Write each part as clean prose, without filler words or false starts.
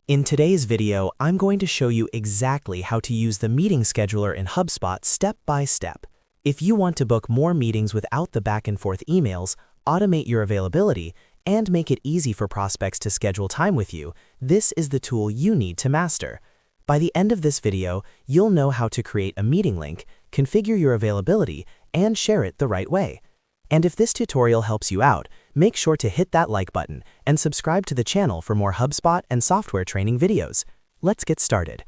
In today's video, I'm going to show you exactly how to use the meeting scheduler in HubSpot step by step. If you want to book more meetings without the back-and-forth emails, automate your availability, and make it easy for prospects to schedule time with you, this is the tool you need to master. By the end of this video, you'll know how to create a meeting link, configure your availability, and share it the right way. And if this tutorial helps you out, make sure to hit that like button and subscribe to the channel for more HubSpot and software training videos. Let's get started.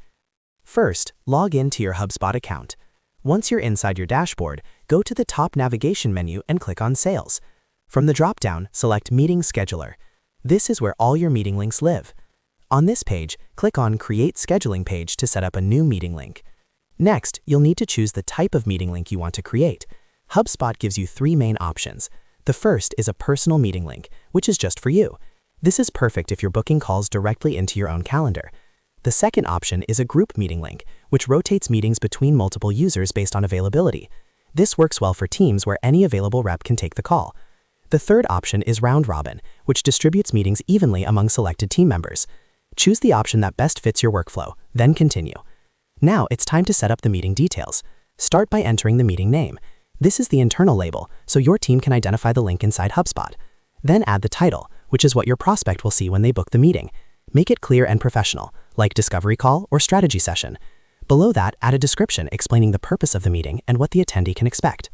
First, log in to your HubSpot account. Once you're inside your dashboard, go to the top navigation menu and click on Sales. From the drop-down, select Meeting Scheduler. This is where all your meeting links live. On this page, click on Create Scheduling Page to set up a new meeting link. Next, you'll need to choose the type of meeting link you want to create. HubSpot gives you three main options. The first is a personal meeting link, which is just for you. This is perfect if you're booking calls directly into your own calendar. The second option is a group meeting link, which rotates meetings between multiple users based on availability. This works well for teams where any available rep can take the call. The third option is round robin, which distributes meetings evenly among selected team members. Choose the option that best fits your workflow, then continue. Now it's time to set up the meeting details. Start by entering the meeting name. This is the internal label, so your team can identify the link inside HubSpot. Then add the title, which is what your prospect will see when they book the meeting. Make it clear and professional, like Discovery Call or Strategy Session. Below that, add a description explaining the purpose of the meeting and what the attendee can expect.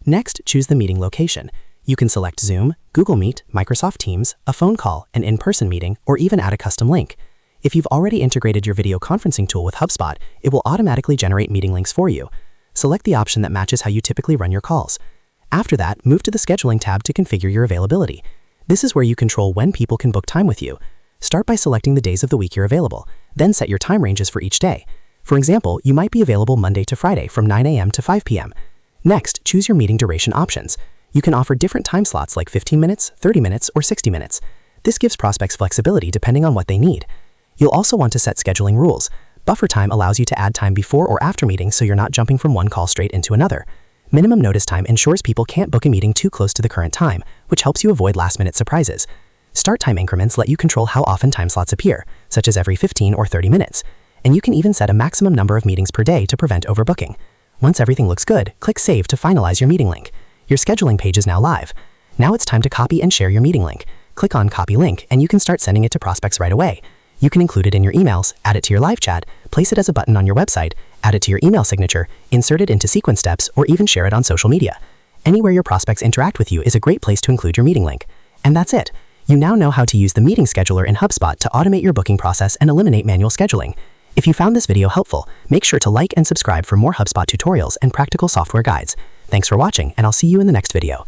Next, choose the meeting location. You can select Zoom, Google Meet, Microsoft Teams, a phone call, an in-person meeting, or even add a custom link. If you've already integrated your video conferencing tool with HubSpot, it will automatically generate meeting links for you. Select the option that matches how you typically run your calls. After that, move to the Scheduling tab to configure your availability. This is where you control when people can book time with you. Start by selecting the days of the week you're available, then set your time ranges for each day. For example, you might be available Monday to Friday from 9 a.m. to 5 p.m. Next, choose your meeting duration options. You can offer different time slots like 15 minutes, 30 minutes, or 60 minutes. This gives prospects flexibility depending on what they need. You'll also want to set scheduling rules. Buffer time allows you to add time before or after meetings so you're not jumping from one call straight into another. Minimum notice time ensures people can't book a meeting too close to the current time, which helps you avoid last-minute surprises. Start time increments let you control how often time slots appear, such as every 15 or 30 minutes. And you can even set a maximum number of meetings per day to prevent overbooking. Once everything looks good, click Save to finalize your meeting link. Your scheduling page is now live. Now it's time to copy and share your meeting link. Click on Copy Link and you can start sending it to prospects right away. You can include it in your emails, add it to your live chat, place it as a button on your website, add it to your email signature, insert it into sequence steps, or even share it on social media. Anywhere your prospects interact with you is a great place to include your meeting link. And that's it. You now know how to use the meeting scheduler in HubSpot to automate your booking process and eliminate manual scheduling. If you found this video helpful, make sure to like and subscribe for more HubSpot tutorials and practical software guides. Thanks for watching, and I'll see you in the next video.